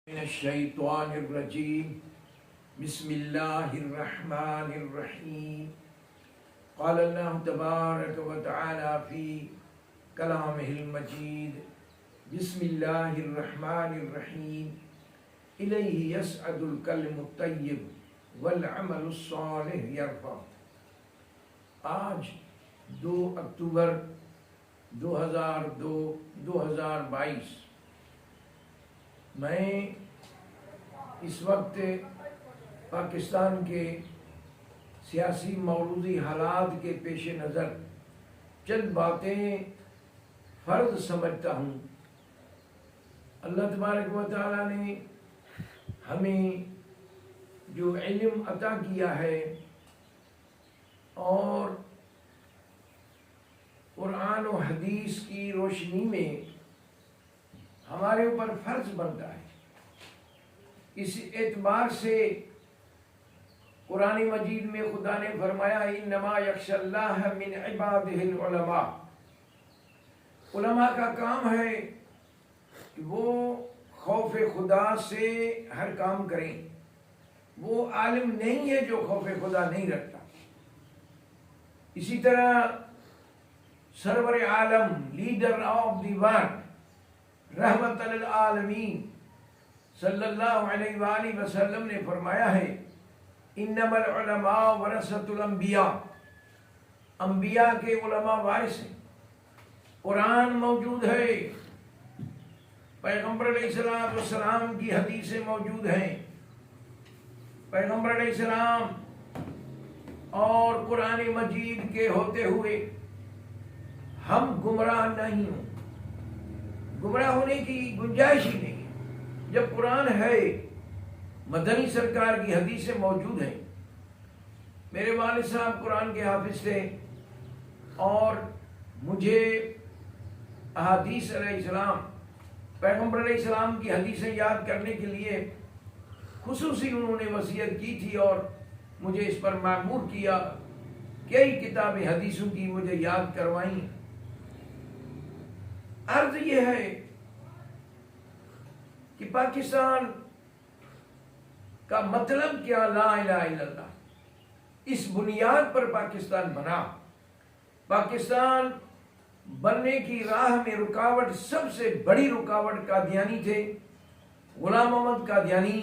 من الشیطان الرجیم بسم اللہ الرحمن الرحیم قال اللہ تبارک و تعالی فی کلامہ المجید بسم اللہ الرحمن الرحیم الیہ یصعد الکلم الطیب والعمل الصالح یرفع۔ آج 2 اکتوبر 2022 میں اس وقت پاکستان کے سیاسی موروثی حالات کے پیش نظر چند باتیں فرض سمجھتا ہوں۔ اللہ تبارک و تعالیٰ نے ہمیں جو علم عطا کیا ہے اور قرآن و حدیث کی روشنی میں ہمارے اوپر فرض بنتا ہے۔ اس اعتبار سے قرآن مجید میں خدا نے فرمایا انما یخشی اللہ من عبادہ العلماء۔ علماء کا کام ہے کہ وہ خوف خدا سے ہر کام کریں۔ وہ عالم نہیں ہے جو خوف خدا نہیں رکھتا۔ اسی طرح سرور عالم لیڈر آف دی ورلڈ رحمت للعالمین صلی اللہ علیہ وآلہ وسلم نے فرمایا ہے انما العلماء ورثۃ الانبیاء، انبیاء کے علماء وارث ہیں۔ قرآن موجود ہے، پیغمبر علیہ السلام کی حدیثیں موجود ہیں۔ پیغمبر علیہ السلام اور قرآن مجید کے ہوتے ہوئے ہم گمراہ نہیں ہوں، گمراہ ہونے کی گنجائش ہی نہیں۔ جب قرآن ہے، مدنی سرکار کی حدیثیں موجود ہیں۔ میرے والد صاحب قرآن کے حافظ تھے اور مجھے احادیث علیہ السلام، پیغمبر علیہ السلام کی حدیثیں یاد کرنے کے لیے خصوصی انہوں نے وصیت کی تھی اور مجھے اس پر مأمور کیا۔ کئی کتابیں حدیثوں کی مجھے یاد کروائیں۔ عرض یہ ہے کہ پاکستان کا مطلب کیا، لا الہ الا اللہ، اس بنیاد پر پاکستان بنا۔ پاکستان بننے کی راہ میں رکاوٹ، سب سے بڑی رکاوٹ قادیانی تھے، غلام محمد قادیانی،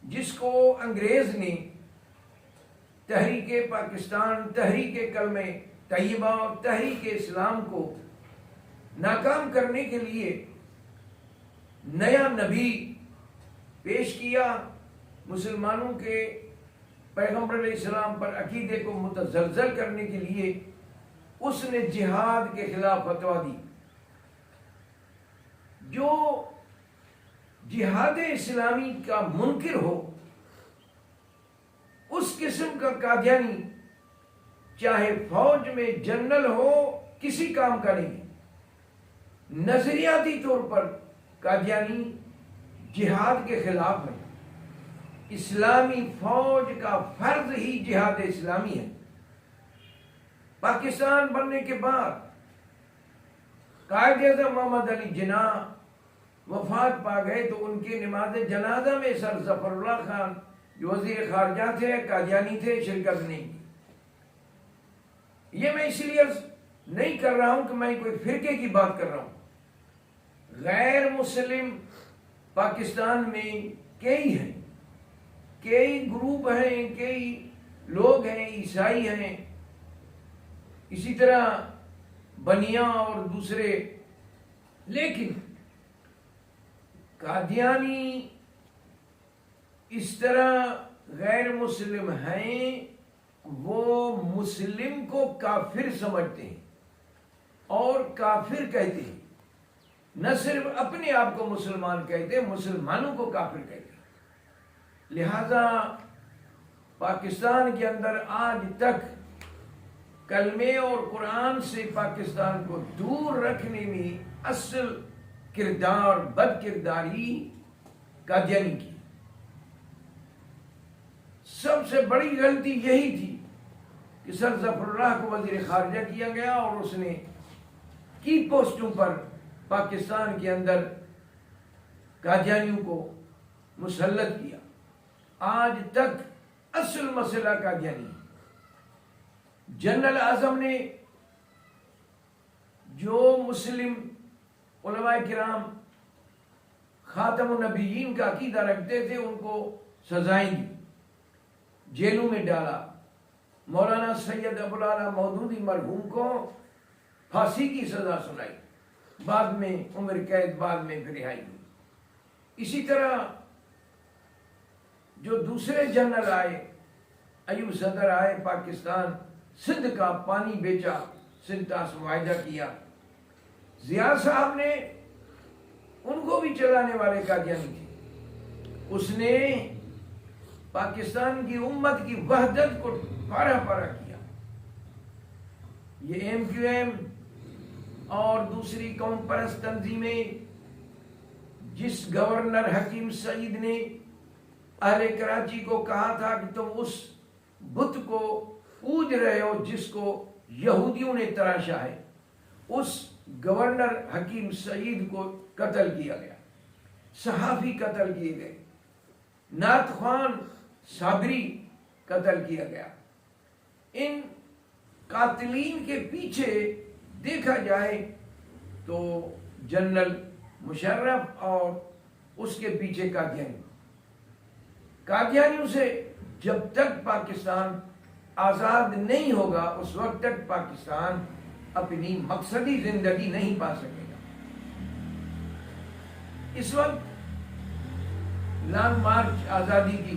جس کو انگریز نے تحریک پاکستان، تحریک کلمہ طیبہ اور تحریک اسلام کو ناکام کرنے کے لیے نیا نبی پیش کیا۔ مسلمانوں کے پیغمبر علیہ السلام پر عقیدے کو متزلزل کرنے کے لیے اس نے جہاد کے خلاف فتویٰ دی۔ جو جہاد اسلامی کا منکر ہو، اس قسم کا قادیانی چاہے فوج میں جنرل ہو، کسی کام کا نہیں۔ نظریاتی طور پر قادیانی جہاد کے خلاف ہے۔ اسلامی فوج کا فرض ہی جہاد اسلامی ہے۔ پاکستان بننے کے بعد قائد اعظم محمد علی جناح وفات پا گئے تو ان کے نماز جنازہ میں سر ظفر اللہ خان جو وزیر خارجہ تھے، قادیانی تھے، شرکت نہیں کی۔ یہ میں اس لیے نہیں کر رہا ہوں کہ میں کوئی فرقے کی بات کر رہا ہوں۔ غیر مسلم پاکستان میں کئی ہیں، کئی گروپ ہیں، کئی لوگ ہیں، عیسائی ہیں، اسی طرح بنیا اور دوسرے، لیکن قادیانی اس طرح غیر مسلم ہیں، وہ مسلم کو کافر سمجھتے ہیں اور کافر کہتے ہیں۔ نہ صرف اپنے آپ کو مسلمان کہتے، مسلمانوں کو کافر کہتے۔ لہذا پاکستان کے اندر آج تک کلمے اور قرآن سے پاکستان کو دور رکھنے میں اصل کردار، بد کرداری قادیانی کی۔ سب سے بڑی غلطی یہی تھی کہ سر ظفر اللہ کو وزیر خارجہ کیا گیا اور اس نے کی پوسٹوں پر پاکستان کے اندر قادیانیوں کو مسلط کیا. آج تک اصل مسئلہ قادیانی ہے. جنرل اعظم نے جو مسلم علماء کرام خاتم النبیین کا عقیدہ رکھتے تھے ان کو سزائیں دی، جیلوں میں ڈالا. مولانا سید ابوالعلا مودودی مرحوم کو پھانسی کی سزا سنائی، بعد میں عمر قید، بعد میں پھر رہائی ہوئی. اسی طرح جو دوسرے جنرل آئے، ایوب صدر آئے پاکستان، سندھ کا پانی بیچا، سنتاس معاہدہ کیا. ضیاء صاحب نے ان کو بھی چلانے والے قادیانی تھے. اس نے پاکستان کی امت کی وحدت کو پارا پارا کیا. یہ ایم کیو ایم اور دوسری قوم پرست تنظیمیں جس گورنر حکیم سعید نے اہل کراچی کو کہا تھا کہ تم اس بت کو پوج رہے ہو جس کو یہودیوں نے تراشا ہے، اس گورنر حکیم سعید کو قتل کیا گیا، صحافی قتل کیے گئے، نعت خوان صابری قتل کیا گیا. ان قاتلین کے پیچھے دیکھا جائے تو جنرل مشرف اور اس کے پیچھے قادیانیوں سے جب تک پاکستان آزاد نہیں ہوگا اس وقت تک پاکستان اپنی مقصدی زندگی نہیں پا سکے گا. اس وقت لانگ مارچ آزادی کی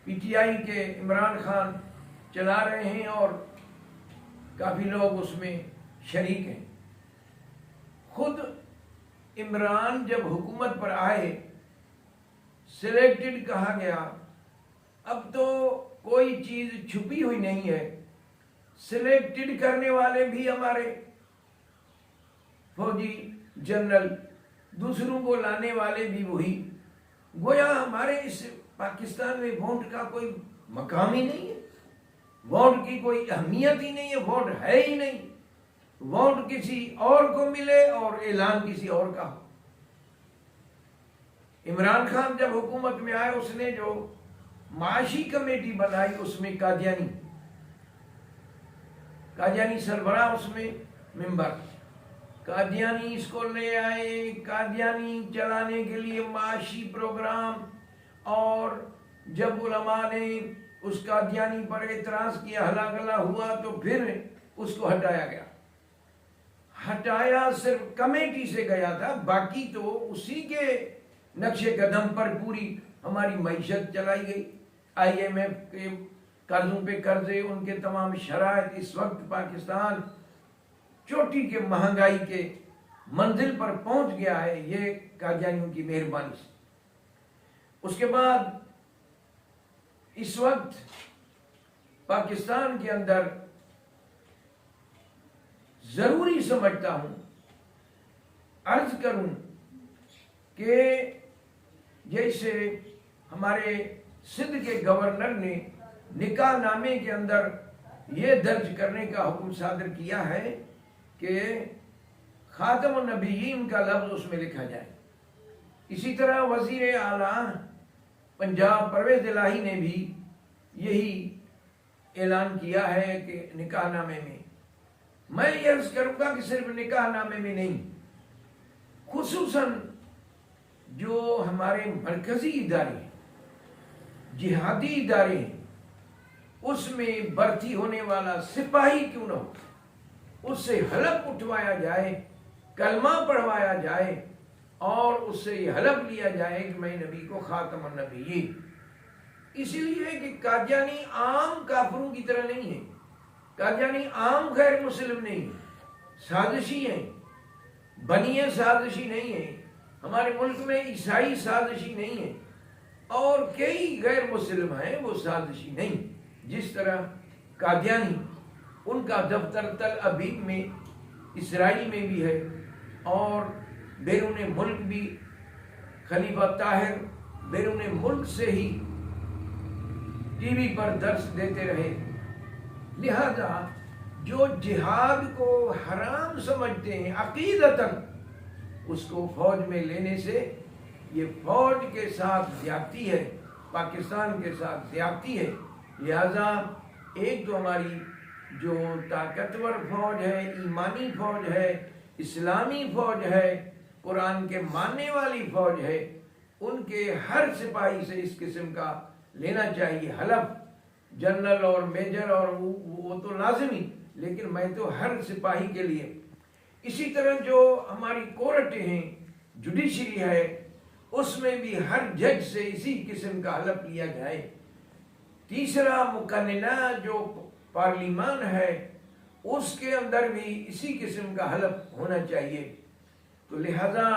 پی ٹی آئی کے عمران خان چلا رہے ہیں اور کافی لوگ اس میں شریک ہیں. خود عمران جب حکومت پر آئے، سلیکٹڈ کہا گیا، اب تو کوئی چیز چھپی ہوئی نہیں ہے، سلیکٹڈ کرنے والے بھی ہمارے فوجی جنرل، دوسروں کو لانے والے بھی وہی. گویا ہمارے اس پاکستان میں ووٹ کا کوئی مقام ہی نہیں ہے، ووٹ کی کوئی اہمیت ہی نہیں ہے، ووٹ ہے ہی نہیں. ووٹ کسی اور کو ملے اور اعلان کسی اور کا ہو. عمران خان جب حکومت میں آئے اس نے جو معاشی کمیٹی بنائی اس میں قادیانی سربراہ اس میں ممبر، قادیانی اس کو لے آئے، قادیانی چلانے کے لیے معاشی پروگرام. اور جب علماء نے اس قادیانی پر اعتراض کیا، ہلا گلا ہوا، تو پھر اس کو ہٹایا گیا. ہٹایا صرف کمیٹی سے گیا تھا، باقی تو اسی کے نقش قدم پر پوری ہماری معیشت چلائی گئی. آئی ایم ایف کے قرضوں پہ قرضے، ان کے تمام شرائط. اس وقت پاکستان چوٹی کے مہنگائی کے منزل پر پہنچ گیا ہے، یہ قادیانیوں کی مہربانی سے. اس کے بعد اس وقت پاکستان کے اندر ضروری سمجھتا ہوں عرض کروں کہ جیسے ہمارے سندھ کے گورنر نے نکاح نامے کے اندر یہ درج کرنے کا حکم صادر کیا ہے کہ خاتم النبیین کا لفظ اس میں لکھا جائے. اسی طرح وزیر اعلیٰ پنجاب پرویز الہی نے بھی یہی اعلان کیا ہے کہ نکاح نامے میں، میں یہ عرض کروں گا کہ صرف نکاح نامے میں نہیں، خصوصاً جو ہمارے مرکزی ادارے ہیں، جہادی ادارے ہیں، اس میں بھرتی ہونے والا سپاہی کیوں نہ ہو، اس سے حلف اٹھوایا جائے، کلمہ پڑھوایا جائے اور اس سے یہ حلف لیا جائے کہ میں نبی کو خاتم النبیین. اسی لیے کہ قادیانی عام کافروں کی طرح نہیں ہے، قادیانی عام غیر مسلم نہیں، سازشی ہیں، بنی سازشی نہیں ہیں. ہمارے ملک میں عیسائی سازشی نہیں ہیں اور کئی غیر مسلم ہیں وہ سازشی نہیں. جس طرح قادیانی، ان کا دفتر تل ابیب میں اسرائیل میں بھی ہے اور بیرون ملک بھی. خلیفہ طاہر بیرون ملک سے ہی ٹی وی پر درس دیتے رہے. لہذا جو جہاد کو حرام سمجھتے ہیں عقیدتاً، اس کو فوج میں لینے سے یہ فوج کے ساتھ زیادتی ہے، پاکستان کے ساتھ زیادتی ہے۔ لہذا ایک تو ہماری جو طاقتور فوج ہے، ایمانی فوج ہے، اسلامی فوج ہے، قرآن کے ماننے والی فوج ہے، ان کے ہر سپاہی سے اس قسم کا لینا چاہیے حلف، جنرل اور میجر اور وہ تو لازمی، لیکن میں تو ہر سپاہی کے لیے۔ اسی طرح جو ہماری کورٹیں ہیں، جوڈیشری ہے، اس میں بھی ہر جج سے اسی قسم کا حلف لیا جائے۔ تیسرا مقننہ جو پارلیمان ہے، اس کے اندر بھی اسی قسم کا حلف ہونا چاہیے۔ تو لہذا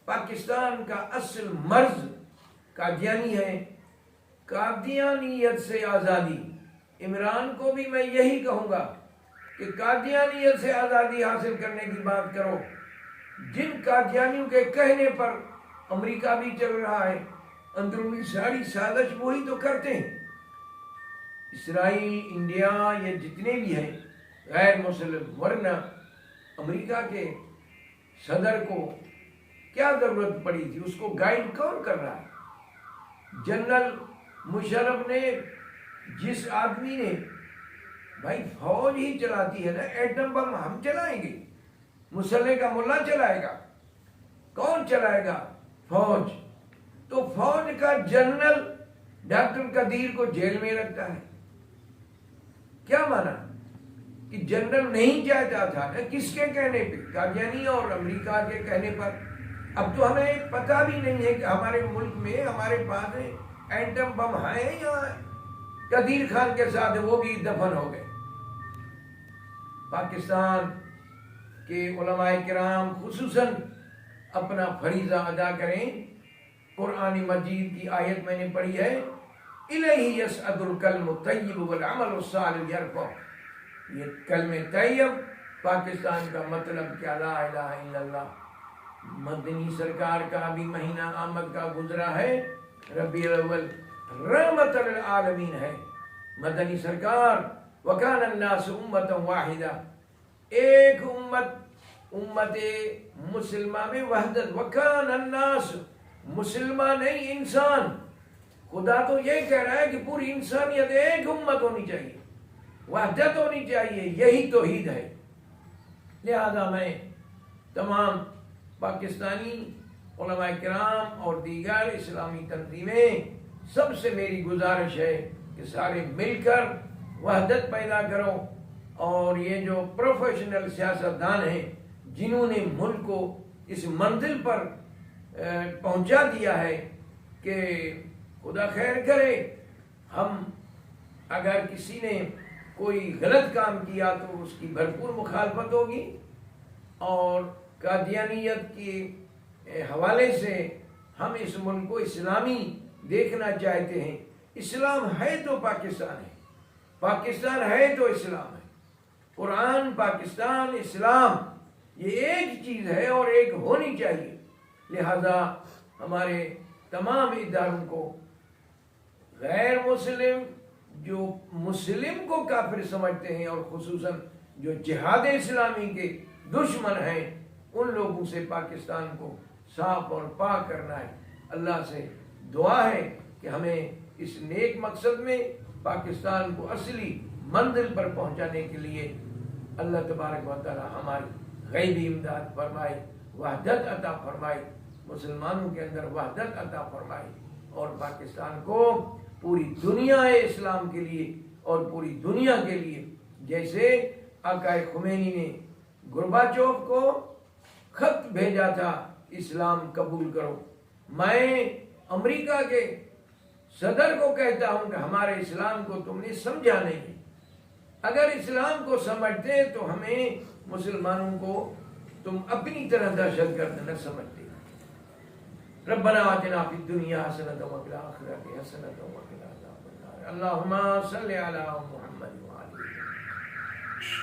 پاکستان کا اصل مرض قادیانی ہے، قادیانیت سے آزادی۔ عمران کو بھی میں یہی کہوں گا کہ قادیانیت سے آزادی حاصل کرنے کی بات کرو۔ جن قادیانیوں کے کہنے پر امریکہ بھی چل رہا ہے، اندرونی ساری سازش وہی تو کرتے ہیں۔ اسرائیل، انڈیا، یہ جتنے بھی ہیں غیر مسلم، ورنہ امریکہ کے صدر کو کیا ضرورت پڑی تھی؟ اس کو گائیڈ کون کر رہا ہے؟ جنرل مشرف نے، جس آدمی نے، بھائی فوج ہی چلاتی ہے نا، ایٹم بم ہم چلائیں گے؟ مسلح کا ملا چلائے گا؟ کون چلائے گا؟ فوج۔ تو فوج کا جنرل ڈاکٹر قدیر کو جیل میں رکھتا ہے، کیا مانا؟ کہ جنرل نہیں چاہتا تھا نا، کس کے کہنے پہ؟ قادیانی اور امریکہ کے کہنے پر۔ اب تو ہمیں پتہ بھی نہیں ہے کہ ہمارے ملک میں ہمارے پاس ایٹم بم ہیں یا قدیر خان کے ساتھ وہ بھی دفن ہو گئے۔ پاکستان کے علماء کرام خصوصاً اپنا فریضہ ادا کریں۔ قرآن مجید کی آیت میں نے پڑھی ہے، الیہ یصعد الکلم الطیب والعمل الصالح یرفعہ۔ یہ کلمہ طیب پاکستان کا مطلب کیا؟ لا الہ الا اللہ۔ مدنی سرکار کا بھی مہینہ آمد کا گزرا ہے، ربیع الاول رحمت للعالمین ہے۔ مدنی سرکار وکان الناس امتا واحدہ، ایک امت مسلمہ میں وحدت۔ وکان الناس، مسلمہ نہیں انسان۔ خدا تو یہ کہہ رہا ہے کہ پوری انسانیت ایک امت ہونی چاہیے، وحدت ہونی چاہیے، یہی توحید ہے۔ لہذا میں تمام پاکستانی علماء کرام اور دیگر اسلامی تنظیمیں، سب سے میری گزارش ہے کہ سارے مل کر وحدت پیدا کرو، اور یہ جو پروفیشنل سیاستدان ہیں جنہوں نے ملک کو اس منزل پر پہنچا دیا ہے کہ خدا خیر کرے، ہم اگر کسی نے کوئی غلط کام کیا تو اس کی بھرپور مخالفت ہوگی، اور قادیانیت کے حوالے سے ہم اس ملک کو اسلامی دیکھنا چاہتے ہیں۔ اسلام ہے تو پاکستان ہے، پاکستان ہے تو اسلام ہے۔ قرآن، پاکستان، اسلام، یہ ایک چیز ہے اور ایک ہونی چاہیے۔ لہذا ہمارے تمام اداروں کو غیر مسلم، جو مسلم کو کافر سمجھتے ہیں، اور خصوصاً جو جہاد اسلامی کے دشمن ہیں، ان لوگوں سے پاکستان کو صاف اور پاک کرنا ہے۔ اللہ سے دعا ہے کہ ہمیں اس نیک مقصد میں پاکستان کو اصلی منزل پر پہنچانے کے لیے اللہ تبارک و تعالی ہماری غیبی امداد فرمائے، وحدت عطا فرمائے، مسلمانوں کے اندر وحدت عطا فرمائے، اور پاکستان کو پوری دنیا اسلام کے لیے اور پوری دنیا کے لیے، جیسے آقا خمینی نے گورباچوف کو خط بھیجا تھا اسلام قبول کرو، میں امریکہ کے صدر کو کہتا ہوں کہ ہمارے اسلام کو تم نے سمجھا نہیں۔ اگر اسلام کو سمجھتے تو ہمیں مسلمانوں کو تم اپنی طرح دہشت گرد نہ سمجھتے۔ ربنا آتنا فی الدنیا حسنۃ وفی الآخرۃ حسنۃ وقنا عذاب النار۔ اللہم صل علی محمد۔